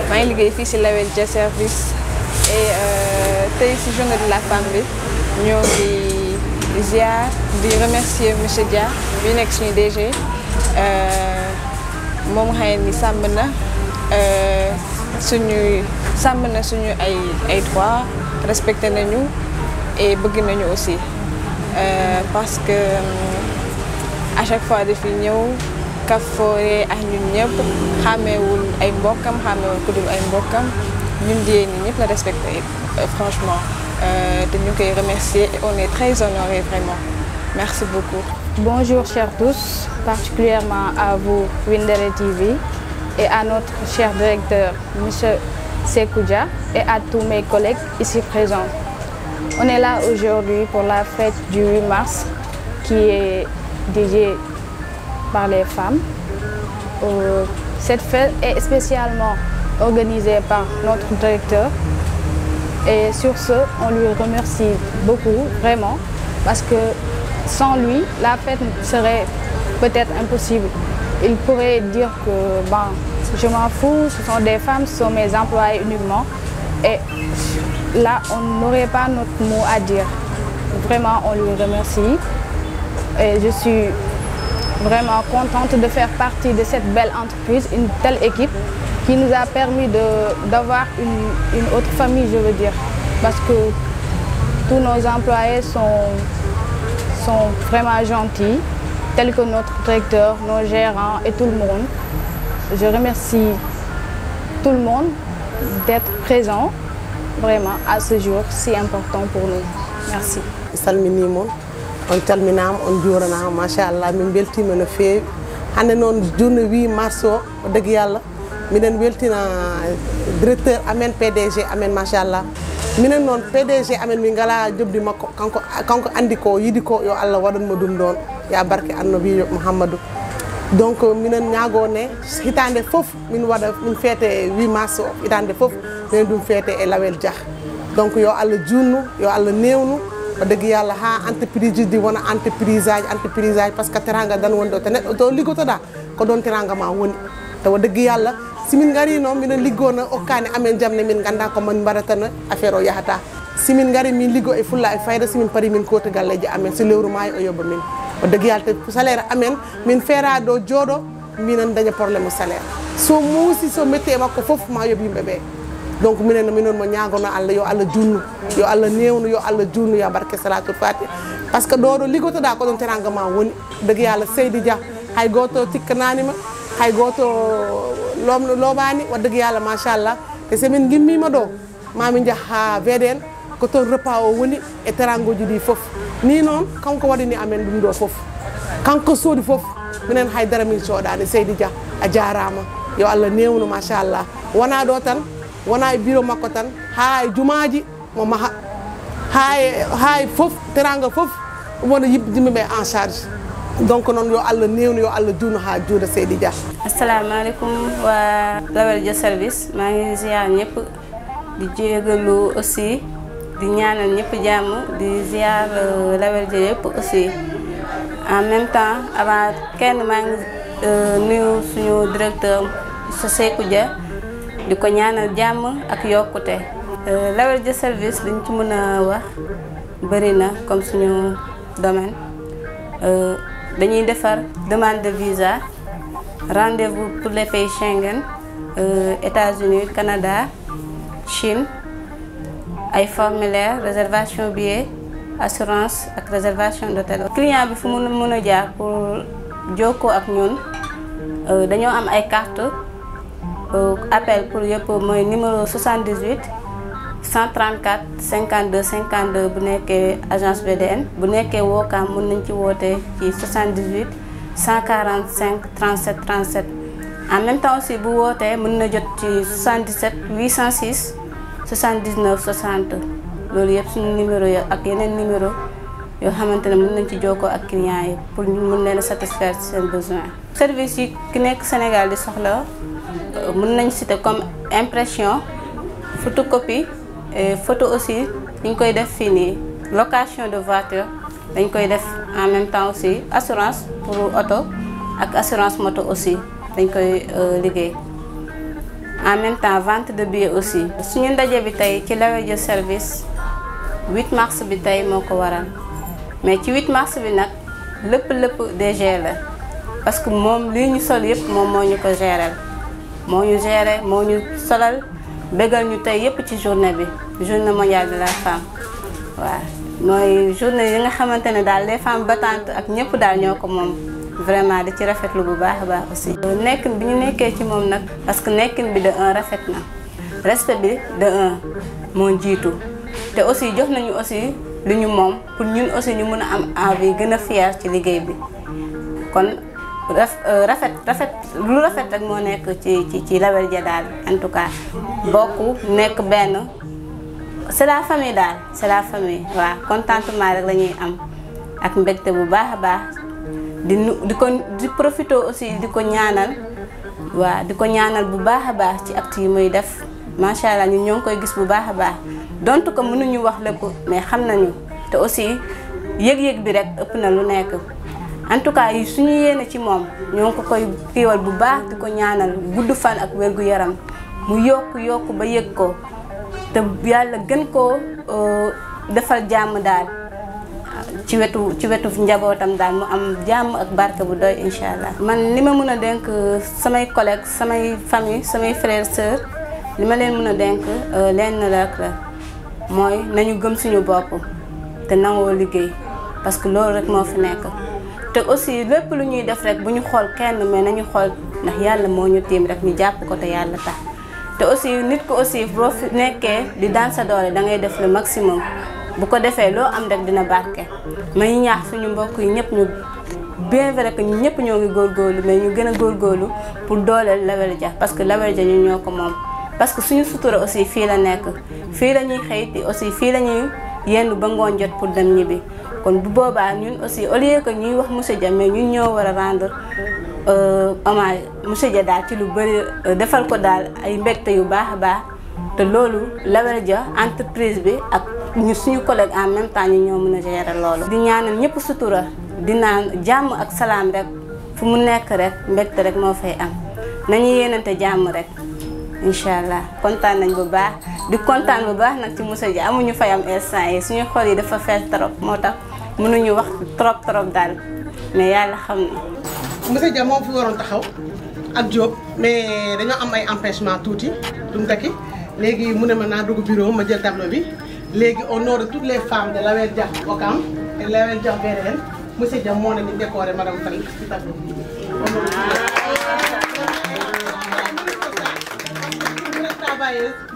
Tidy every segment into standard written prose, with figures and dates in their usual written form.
maa ngi liggéey fii ci Lawel Dia service et tey ci journée de la femme bi ñoo ngi ziar di remercier monsieur Dia bi nekk suñu DG moom xëy ni sàmm na suñu ay droits respecté nañu et bëgg nañu aussi parce que à chaque fois dafi ñëw kafoore ak ñun ñëpp xàmmeewul ay mbokkam xàmmeewul ku dul ay mbokkam ñun jigéen ñi ñëpp la respecté franchement te ñu koy remercier et on est très honorés vraiment merci beaucoup. Bonjour chers tous, particulièrement à vous Windere TV et à notre cher directeur monsieur Sékou Dia et à tous mes collègues ici présents. On est là aujourd'hui pour la fête du 8 mars qui est dédiée par les femmes. Cette fête est spécialement organisée par notre directeur et sur ce, on lui remercie beaucoup, vraiment, parce que sans lui, la fête serait peut-être impossible. Il pourrait dire que bon, je m'en fous, ce sont des femmes, ce sont mes employés uniquement. Et là, on n'aurait pas notre mot à dire. Vraiment, on lui remercie. Et je suis vraiment contente de faire partie de cette belle entreprise, une telle équipe qui nous a permis d'avoir une autre famille, je veux dire. Parce que tous nos employés sont vraiment gentils, tels que notre directeur, nos gérants et tout le monde. Je remercie tout le monde d'être présent vraiment à ce jour si important pour nous. Merci. Salminimon, on calminama, on juuranama, machallah, min beltima no feewi. Hande noon journée 8 mars o deug yalla minen weltina directeur amen PDG amen machallah. Minen noon PDG amen min ngala jobdi makko kanko andi ko yidi ko yo Allah waɗanmo ɗum ɗon ya barke annabijo Mouhammadou. Donc minen ñaago ne hitande fof min feete 8 mars o hitande fof minen ɗum feete e Lawel Dia. Donc yo Allah junnu yo Allah newnu o deug yalla ha entreprise di wona entreprise aji parce que teranga dan wondo te neddo to ligotoda ko don teranga ma woni to deug yalla simin ngari no minen liggona okkani amen jamne min ganda ko man baratana affaire o yahata simin ngari min liggo e fulla e fayda simin pari min kota galleji amen so lewru may o yoba min o deug yalla te salaire amen min fera do jodo minen daña problème salaire so musi so mette makko fof ma yob yimbe be donc minen mo ñaagono Allah yo Allah junnu yo Allah newnu yo Allah junnu ya barke salatul fatih parce que do ligotoda ko don teranga ma woni deug yalla Seydi Dia hay goto tikkananima hay goto lobani wa deug yalla machallah te semin gimmima do mami jaha VDN ko ton repas o woni e terangoji di fof ni non kanko wadini amen dum do fof kanko sodi fof minen hay dara min sodani Seydi Dia a jarama yo Allah newnu machallah wana do tan wona e bureau makko tan ha e jumaaji mo maha hay fof teranga fof wona yibdimi be en charge donc non yo Allah newnu yo Allah junnu ha juuda Seydi Dia. Assalamu alaikum wa Lawel Dia service ma ngi ziar ñep di jégalu aussi di ñaanal ñep jamm di ziar Lawel Dia yep aussi en même temps avant kenn ma ngi nuyu suñu directeur Sékou Dia di ko ñaanal jamm ak yokkute Lawel Dia service liñ ci mëna wax bari na comme suñu domaine dañuy défar demande de visa rendez-vous pour les pays Schengen États-Unis Canada Chine ay formulaire réservation billet assurance ak réservation d'hôtel client bi fu mu mëna jaar pour joko ak ñun dañoo am ay carte appel pour yépp moy numéro 78 134 52 52 bu nekké agence VDN bu nekké Wokam mën nañ ci woté ci 78 145 37 37 en même temps aussi bu woté mën na jot ci 77 806 79 60 lolu yépp suñu numéro ya ak yeneen numéro yo xamantene mën nañ ci joko ak client yi pour ñu mën leen satisfaire sen besoin service yi ki nekk Sénégal di soxla mën nañ citer comme impression photocopie et photo aussi dañ koy def fini location de voiture dañ koy def en même temps aussi assurance pour auto ak assurance moto aussi dañ koy liggéey en même temps vente de billets aussi. suñu ndaje bi tey ci Lawedia service 8 mars bi tey moo ko waral mais ci 8 mars bi nag lépp DG la parce que moom lii ñu sol yëpp moom moo ñu ko gérer moo ñu gérer moo ñu solal bégal ñu tey yëpp ci journée bi journée mondiale de la femme waaw mooy journée yi nga xamante ne daal les femmes battantes ak ñëpp daal ñoo ko moom vraiment di ci rafetlu bu baax a baax aussi. nekkin bi ñu nekkee ci moom nag parce que nekkin bi de un rafet na respect bi de un moo jiitu te aussi jox nañu aussi lu ñu moom pour ñun aussi ñu mën a am envie gën a fier ci liggéey bi kon rafet lu rafet rek moo nekk ci Lawedia daal en tout cas bokk nekk benn c'est la famille daal c'est la famille waaw contentement rek la ñuy am ak mbégte bu baax a baax di profité aussi di ko ñaanal waaw di ko ñaanal bu baax a baax ci acte yi muy def macha allah ñun ñoo ngi koy gis bu baax a baax donte ko mënuñu wax lépp mais xam nañu te aussi yëg-yëg bi rek ëpp na lu nekk en tout cas yi suñu yéene ci moom ñoo ngi ko koy kiiwal bu baax di ko ñaanal gudd fan ak wérgu yaram mu yokk ba yëg ko te yàlla gën koo defal jàmm daal ci wetu njabootam daal mu am jàmm ak barke bu doy incha allah. man li ma mën a dénk samay collègues samay famille samay frères sœurs li ma leen mën a dénk lenn rek la mooy nañu gëm suñu bopp te nangoo liggéey parce que loolu rek moo fi nekk. te aussi lépp lu ñuy def rek bu ñu xool kenn mais nañu xool ndax yàlla moo ñu tiim rek ñu jàpp ko te yàlla tax te aussi nit ko aussi boo fi nekkee di daan sa doole da ngay def le maximum. bu ko defee loo am rek dina barke may ñaax suñu mbokk yi ñëpp ñu bien vrai que ñu ñëpp ñoo ngi góorgóorlu mais ñu gën a góorgóorlu pour dooleel Lawedia parce que Lawedia ñu ñoo ko moom. parce que suñu sutura aussi fii la nekk fii la ñuy xëy te aussi fii la ñuy yenn ba ngoon jot pour dem ñibbi kon bu boobaa ñun aussi au lieu que ñuy wax monsieur Dia mais ñun ñoo war a rendre hommage monsieur Dia daal ci lu bëri defal ko daal ay mbégte yu baax a baax te loolu Lawedia entreprise bi ak. ñu suñu collègue en même temps ñu ñoo mën a gérer loolu. di ñaanal ñëpp sutura di naan jàmm ak salaam rek fu mu nekk rek mbégte rek moo fay am nañu yéenante jàmm rek incha allah kontaan nañ bu baax di kontaan bu baax nag ci monsieur Dia amuñu fayam instant yi suñu xol yi dafa fees trop moo tax mënuñu wax trop daal mais yàlla xam na. monsieur Dia moom fi waroon taxaw ak Diop mais dañoo am ay empêchement tuuti dumu takki léegi mu ne ma naa dugg bureau ma jël tableau bi. léegi au nom de toutes les femmes de Lawedia Ouakam et Lawedia VDN monsieur Dia moo ne ñu décoré madame Faye ci tableau bi.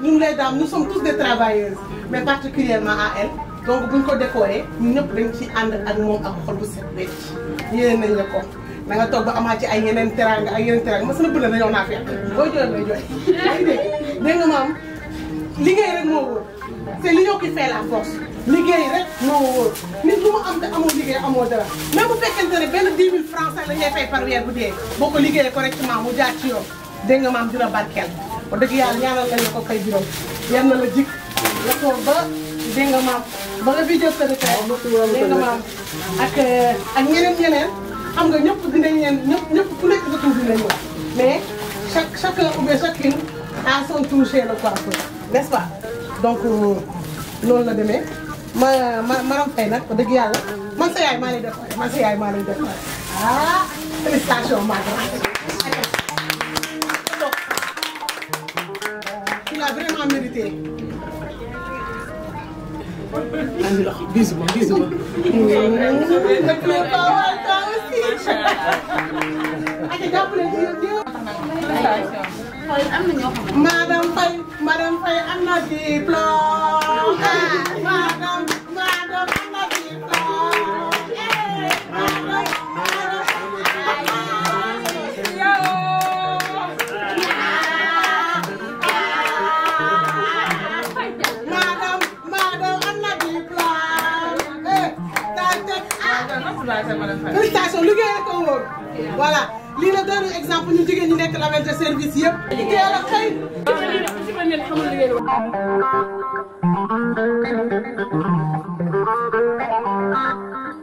Nous les dames, nous sommes tous des travailleuses mais particulièrement à elle donc buñ ko décoré ñun ñëpp dañ ci ànd ak moom ak xol bu set wecc yéen nañ la ko da nga toog ba amaat ci ay yeneen teraanga ma sama bële dañoo naa fekk booy jooy may jooy yaa ngi dégg nga maam liggéey rek moo wóor. c'est l'union qui fait la force liggéey rek moo wóor nit lu mu am te amoo liggéey amoo dara même bu fekkente ne benn 10 000 francs la ñuy fay par weer bu dee boo ko liggéeyee correctement mu jaar ci yoon dégg nga maam dina barkeel wax dëgg yàlla ñaanal nga ne ko kay biram yal na la jik la toog ba dégg nga maam ba nga fi jël sa retraite dégg nga maam ak ñeneen xam nga ñëpp dinañ leen ñëpp ku nekk sa tur dinañ wax mais chacun ou bien chacune a son tour chez le coiffeur n'est-ce pas donc loolu la demee Maram Faye nag dëgg yàlla man sa yaay maa lay def ah félicitations ma grande. Tu l'as vraiment mérité. andi loxo bisu ma. Madame Faye am na diplôme. Madame am na félicitations liggéey rek ko wóor voilà lii la doon exemple ñu jigéen ñi nekk Lawedia service yëpp. liggéey la xëy.